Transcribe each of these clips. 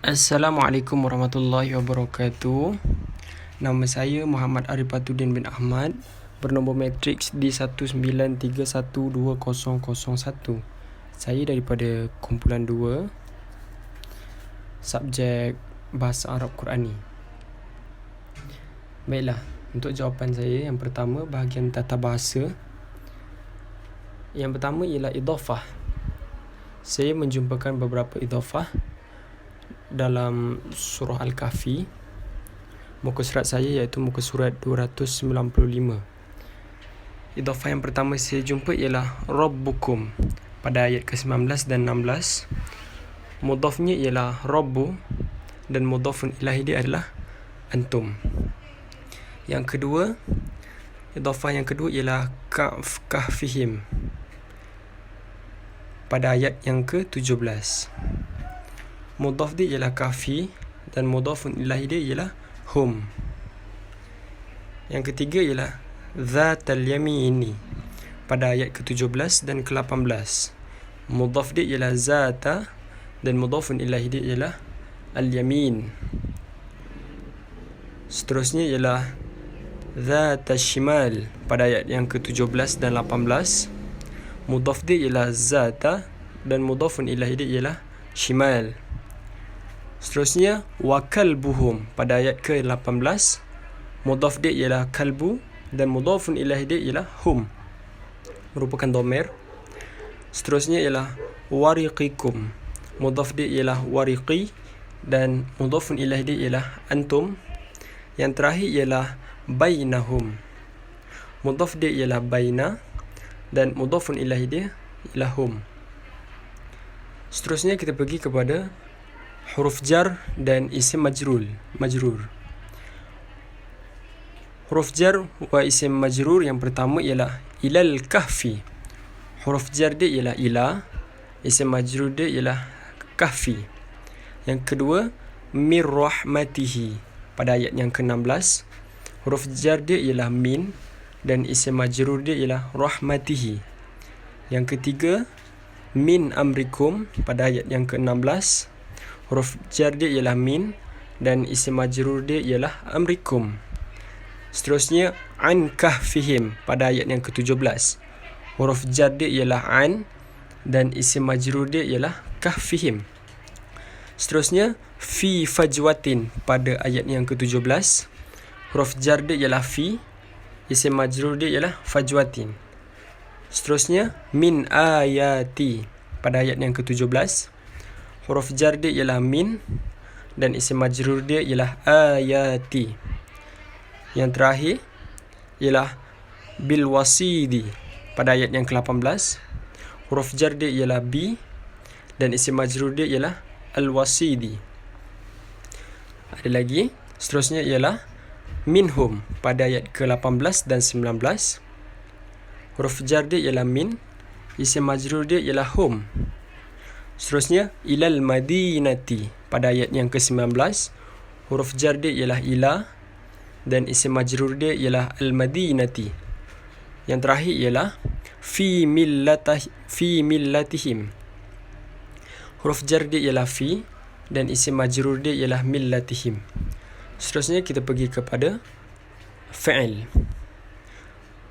Assalamualaikum warahmatullahi wabarakatuh. Nama saya Muhammad Arifatuddin bin Ahmad, bernombor matriks D193120001. Saya daripada kumpulan 2, subjek Bahasa Arab Qurani. Baiklah, untuk jawapan saya yang pertama, bahagian tata bahasa. Yang pertama ialah idhafah. Saya menjumpakan beberapa idhafah dalam surah Al-Kahfi, muka surat saya iaitu muka surat 295. Idhafah yang pertama saya jumpa ialah Rabbukum pada ayat ke-19 dan 16. Mudhafnya ialah Rabbu dan mudhafun ilahi dia adalah antum. Yang kedua, idhafah yang kedua ialah kahfihim pada ayat yang ke-17. Mudhaf dia ialah kahfi dan mudhafun ilahi dia ialah hum. Yang ketiga ialah Zatal Yamini pada ayat ke-17 dan ke-18. Mudhaf dia ialah Zata dan mudhafun ilahi dia ialah Al-Yamin. Seterusnya ialah Zatal Shimal pada ayat yang ke-17 dan 18. Mudhaf dia ialah Zata dan mudhafun ilahi dia ialah Shimal. Seterusnya wa kalbuhum pada ayat ke-18. Mudhaf dia ialah kalbu dan mudhafun ilahi dia ialah hum, merupakan dhamir. Seterusnya ialah wariqikum. Mudhaf dia ialah wariqi dan mudhafun ilahi dia ialah antum. Yang terakhir ialah bainahum. Mudhaf dia ialah baina dan mudhafun ilahi dia ialah hum. Seterusnya kita pergi kepada huruf jar dan isim majrur. Huruf jar wa isim majrur yang pertama ialah ilal kahfi. Huruf jar dia ialah ila, isim majrur dia ialah kahfi. Yang kedua, mir rahmatihi pada ayat yang ke-16. Huruf jar dia ialah min dan isim majrur dia ialah rahmatihi. Yang ketiga, min amrikum pada ayat yang ke-16. Huruf jar dia ialah min dan isim majrur dia ialah amrikum. Seterusnya an kahfihim pada ayat yang ke-17. Huruf jar dia ialah an dan isim majrur dia ialah kahfihim. Seterusnya fi fajwatin pada ayat yang ke-17. Huruf jar dia ialah fi, isim majrur dia ialah fajwatin. Seterusnya min ayati pada ayat yang ke-17. Huruf jar dia ialah min dan isim majrur dia ialah ayati. Yang terakhir ialah bil wasidi pada ayat yang ke-18. Huruf jar dia ialah bi dan isim majrur dia ialah al wasidi. Ada lagi, seterusnya ialah minhum pada ayat ke-18 dan 19. Huruf jar dia ialah min, isim majrur dia ialah hum. Seterusnya ilal madinati pada ayat yang ke-19. Huruf jar dia ialah ila dan isim majrur dia ialah al madinati. Yang terakhir ialah fi millatihim. Huruf jar dia ialah fi dan isim majrur dia ialah millatihim. Seterusnya kita pergi kepada fa'il.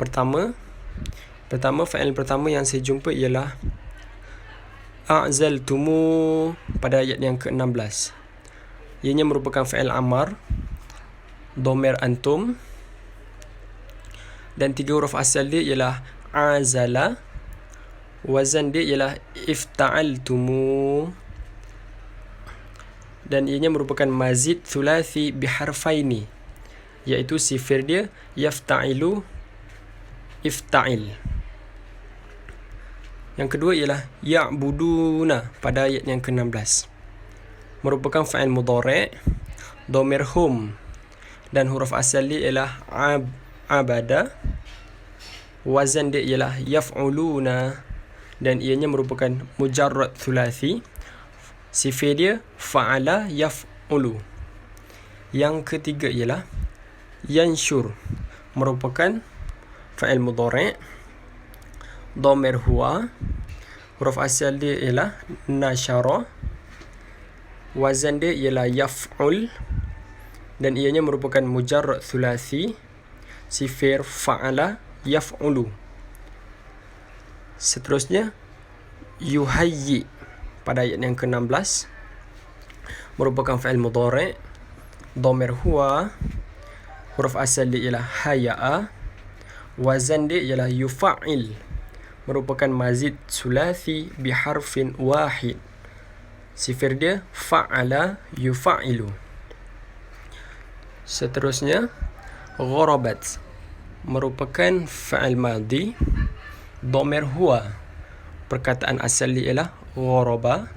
Pertama fa'il pertama yang saya jumpa ialah a'zaltumu pada ayat yang ke-16. Ianya merupakan fa'il amar, dhamir antum, dan 3 huruf asal dia ialah azala. Wazan dia ialah ifta'altumu, dan ianya merupakan mazid thulathi biharfaini, iaitu sifir dia yafta'ilu, ifta'il. Yang kedua ialah ya'buduna pada ayat yang ke-16. Merupakan fa'il mudhari', dhamir hum, dan huruf asal dia ialah abada. Wazan dia ialah yaf'uluna, dan ianya merupakan mujarrad thulathi. Sifir dia fa'ala yaf'ulu. Yang ketiga ialah yanshur, merupakan fa'il mudhari', dhamir huwa. Huruf asal dia ialah nasyara. Wazan dia ialah yaf'ul dan ianya merupakan mujarrad thulathi, sifir fa'ala yaf'ulu. Seterusnya yuhayyi pada ayat yang ke-16 merupakan fa'il mudhari', dhamir huwa, huruf asal dia ialah haya'a, wazan dia ialah yufa'il, merupakan mazid sulathi biharfin wahid, sifir dia fa'ala yufa'ilu. Seterusnya gharabat merupakan fa'il madhi, dhamir huwa, perkataan asal dia ialah gharaba,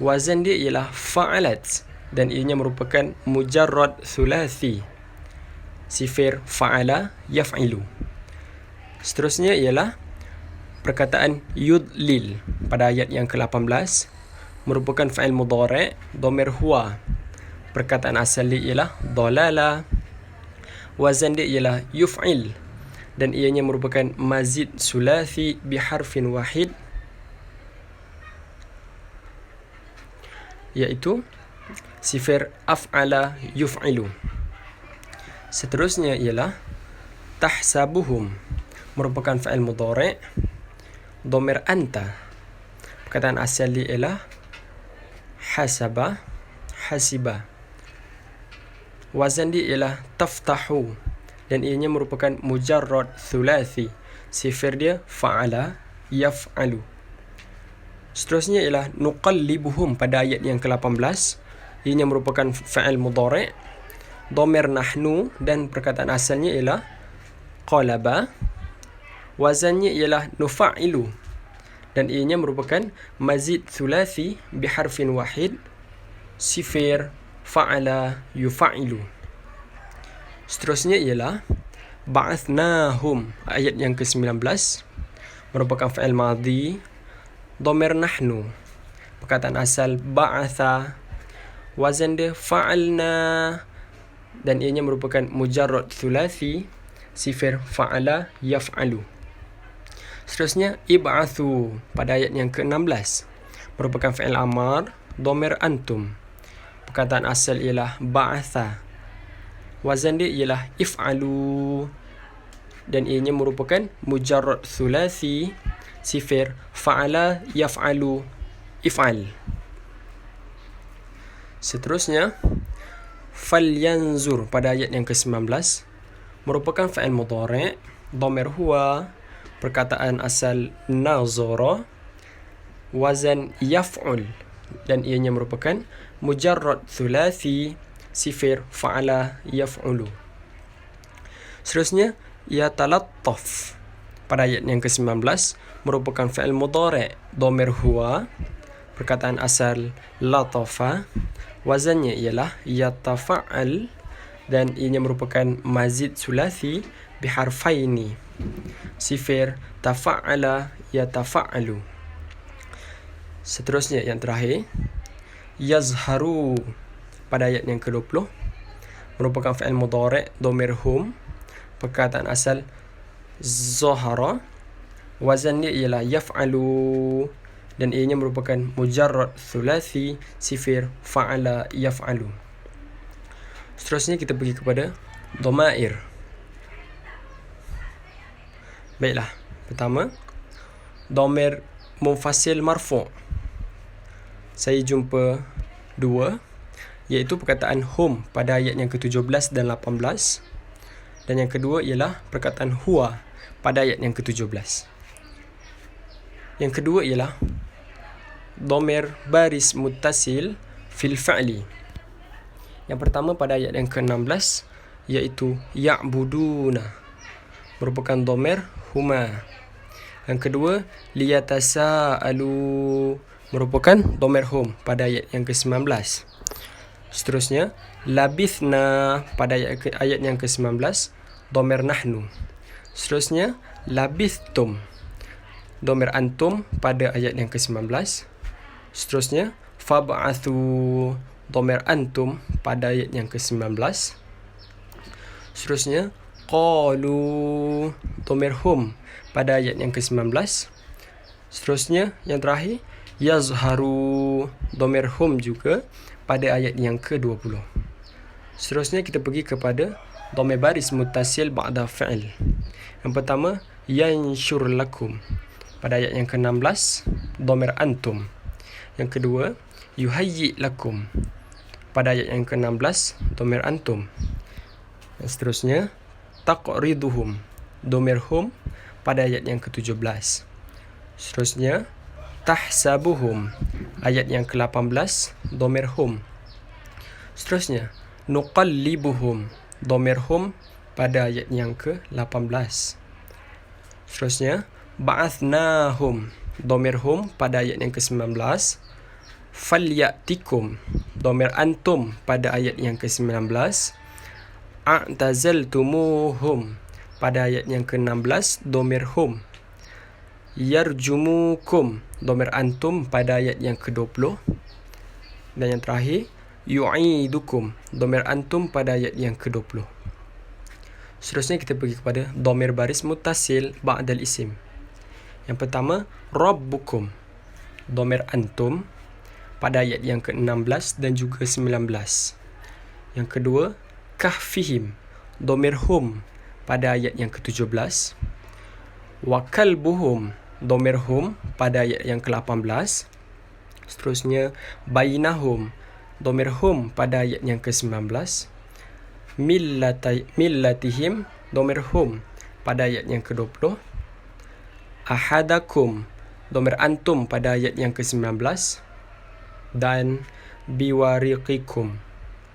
wazan dia ialah fa'alat dan ianya merupakan mujarrad thulathi, sifir fa'ala yaf'ilu. Seterusnya ialah perkataan yudlil pada ayat yang ke-18 merupakan fa'il mudhari', dhamir huwa, perkataan asal dia ialah dhalala, wazan dia ialah yuf'il dan ianya merupakan mazid sulathi biharfin wahid, iaitu sifir af'ala yuf'ilu. Seterusnya ialah tahsabuhum merupakan fa'il mudhari', dhamir anta, perkataan asal dia ialah hasaba, hasiba, wazan dia ialah taftahu dan ianya merupakan mujarrad thulathi, sifir dia fa'ala yaf'alu. Seterusnya ialah nuqallibuhum pada ayat yang ke-18, ianya merupakan fa'il mudhari', dhamir nahnu dan perkataan asalnya ialah qalaba, wazannya ialah nufa'ilu dan ianya merupakan mazid thulathi biharfin wahid, sifir fa'ala yufa'ilu. Seterusnya ialah ba'athnahum, ayat yang ke-19 merupakan fa'il madhi, dhamir nahnu, perkataan asal ba'atha, wazan dia fa'alna dan ianya merupakan mujarrad thulathi, sifir fa'ala yaf'alu. Seterusnya ib'athu pada ayat yang ke-16 merupakan fa'il amar, dhamir antum, perkataan asal ialah ba'atha, wazan dia ialah if'alu dan ianya merupakan mujarrad thulathi, sifir fa'ala yaf'alu if'al. Seterusnya falyanzur pada ayat yang ke-19 merupakan fa'il mudhari', dhamir huwa, perkataan asal nazara, wazan yaf'ul dan ianya merupakan mujarrad thulathi, sifir fa'ala yaf'ulu. Seterusnya yatalattaf pada ayat yang ke-19 merupakan fa'il mudhari', dhamir huwa, perkataan asal latafa, wazannya ialah yatafa'al dan ianya merupakan mazid sulathi biharfaini, sifir tafa'ala yatafa'alu. Seterusnya yang terakhir yazharu pada ayat yang ke-20 merupakan fa'il mudhari', dhamir hum, perkataan asal zahara, wazan dia ialah yaf'alu dan ianya merupakan mujarrad thulathi, sifir fa'ala yaf'alu. Seterusnya kita pergi kepada dhamair. Baiklah, pertama dhamir munfasil marfu'. Saya jumpa dua, iaitu perkataan hum pada ayat yang ke-17 dan 18 dan yang kedua ialah perkataan huwa pada ayat yang ke-17. Yang kedua ialah dhamir baris muttasil fil fa'li. Yang pertama pada ayat yang ke-16 iaitu ya'buduna, merupakan dhamir huma. Yang kedua liyatasaalu, merupakan dhamir hum pada ayat yang ke-19. Seterusnya labithna pada ayat yang ke-19, dhamir nahnu. Seterusnya labithtum, dhamir antum pada ayat yang ke-19. Seterusnya fab'athu, dhamir antum pada ayat yang ke-19. Seterusnya qalu, dhamir hum pada ayat yang ke-19. Seterusnya yang terakhir Yazharu, domir hum juga pada ayat yang ke-20. Seterusnya kita pergi kepada domir baris muttasil ba'da fi'il. Yang pertama, yanshur lakum pada ayat yang ke-16, domir antum. Yang kedua, yuhayyi lakum pada ayat yang ke-16, domir antum. Dan seterusnya, taqriduhum, domir hum pada ayat yang ke-17. Seterusnya, tahsabuhum ayat yang ke-18, domir hum. Seterusnya, nuqallibuhum, domir hum pada ayat yang ke-18. Seterusnya, ba'athnahum, domir hum pada ayat yang ke-19. Falyatikum, domir antum pada ayat yang ke-19. A'tazaltumuhum pada ayat yang ke-16, domir hum. Yarjumukum, domir antum pada ayat yang ke-20. Dan yang terakhir, yu'idukum, domir antum pada ayat yang ke-20. Seterusnya kita pergi kepada domir baris muttasil ba'dal isim. Yang pertama, rabbukum, domir antum pada ayat yang ke-16 dan juga 19. Yang kedua, kahfihim, domir hum pada ayat yang ke-17. Wakalbuhum, domir hum pada ayat yang ke-18. Seterusnya, bainahum, domir hum pada ayat yang ke-19. Millatihim, domir hum pada ayat yang ke-20. Ahadakum, domir antum pada ayat yang ke-19. Dan biwariqikum,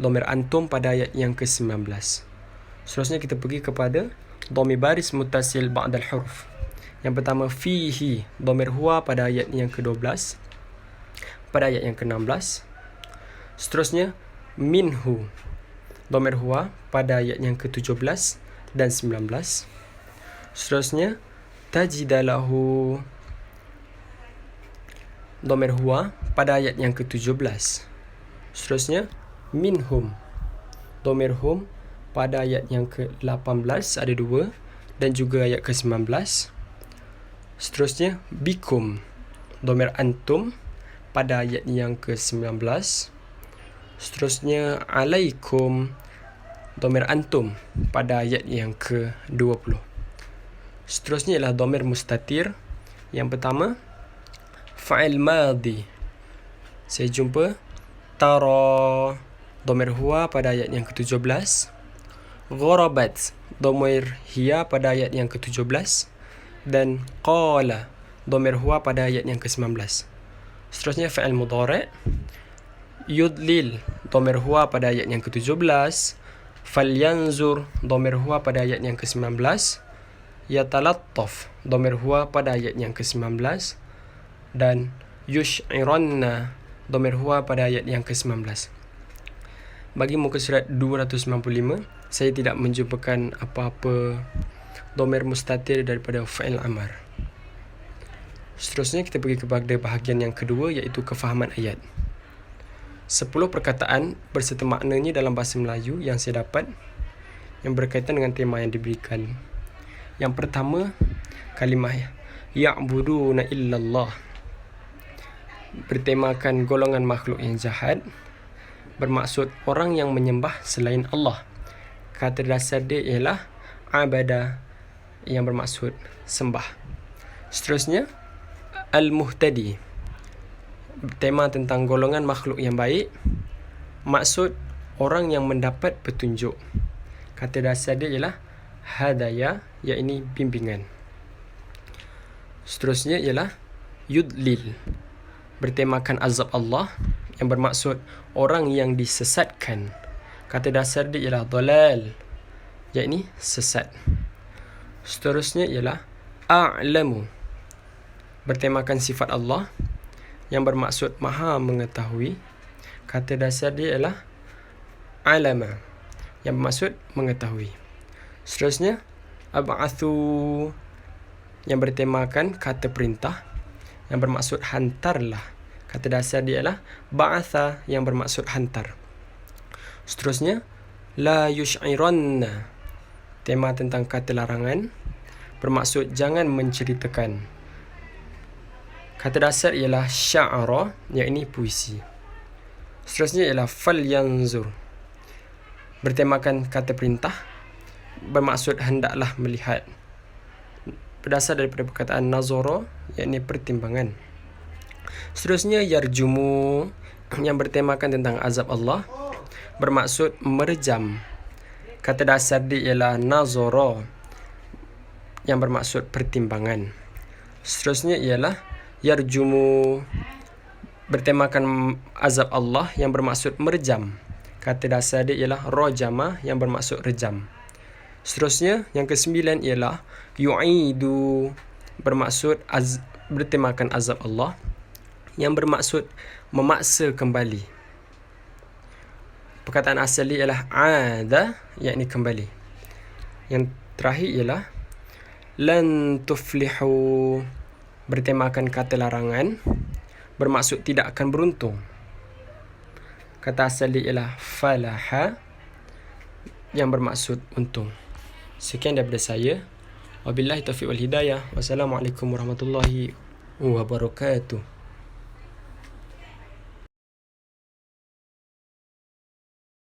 domir antum pada ayat yang ke-19. Seterusnya kita pergi kepada domir baris muttasil ba'dal huruf. Yang pertama, fihi, domir huwa pada ayat yang ke-12, pada ayat yang ke-16. Seterusnya, minhu, domir huwa pada ayat yang ke-17 dan 19. Seterusnya, tajidalahu, domir huwa pada ayat yang ke-17. Seterusnya, minhum, domir hum pada ayat yang ke-18, ada 2, dan juga ayat ke-19. Seterusnya, bikum, domir antum pada ayat yang ke-19. Seterusnya, alaikum, domir antum pada ayat yang ke-20. Seterusnya ialah domir mustatir. Yang pertama, fa'il madhi. Saya jumpa tara, domir huwa pada ayat yang ke-17. Gharabat, domir hiya pada ayat yang ke-17. Dan qala, domir huwa pada ayat yang ke-19. Seterusnya, fa'il mudhari'. Yudlil, domir huwa pada ayat yang ke-17. Falyanzur, domir huwa pada ayat yang ke-19. Yatalattaf, domir huwa pada ayat yang ke-19. Dan yush'iranna, domir huwa pada ayat yang ke-19. Bagi muka surat 295, saya tidak menjumpakan apa-apa domir mustatir daripada fa'il amar. Seterusnya kita pergi kepada bahagian yang kedua, iaitu kefahaman ayat. 10 perkataan berserta maknanya dalam bahasa Melayu yang saya dapat yang berkaitan dengan tema yang diberikan. Yang pertama, kalimah ya'buduna illallah, bertemakan golongan makhluk yang jahat, bermaksud orang yang menyembah selain Allah. Kata dasar dia ialah abada, yang bermaksud sembah. Seterusnya, al-muhtadi, tema tentang golongan makhluk yang baik, maksud orang yang mendapat petunjuk. Kata dasar dia ialah hadaya, iaitu bimbingan. Seterusnya ialah yudlil, bertemakan azab Allah, yang bermaksud orang yang disesatkan. Kata dasar dia ialah dalal, iaitu sesat. Seterusnya ialah a'lamu, bertemakan sifat Allah, yang bermaksud maha mengetahui. Kata dasar dia ialah alama, yang bermaksud mengetahui. Seterusnya, ab'athu, yang bertemakan kata perintah, yang bermaksud hantarlah. Kata dasar dia ialah ba'atha, yang bermaksud hantar. Seterusnya, la yush'iranna, tema tentang kata larangan, bermaksud jangan menceritakan. Kata dasar ialah sya'ara, yakni puisi. Seterusnya ialah falyanzur, bertemakan kata perintah, bermaksud hendaklah melihat. Berdasar daripada perkataan nazara, yakni pertimbangan. Seterusnya yarjumu, yang bertemakan tentang azab Allah, bermaksud merejam. Kata dasar dia ialah nazara, yang bermaksud pertimbangan. Seterusnya ialah yarjumu, bertemakan azab Allah, yang bermaksud merejam. Kata dasar dia ialah rajama, yang bermaksud rejam. Seterusnya yang ke-9 ialah yu'idu, bermaksud bertemakan azab Allah, yang bermaksud memaksa kembali. Perkataan asal dia ialah ada, yakni kembali. Yang terakhir ialah lan tuflihu, bertemakan kata larangan, bermaksud tidak akan beruntung. Kata asal dia ialah falaha, yang bermaksud untung. Sekian daripada saya. Wabillahi taufiq wal hidayah. Wassalamualaikum warahmatullahi wabarakatuh.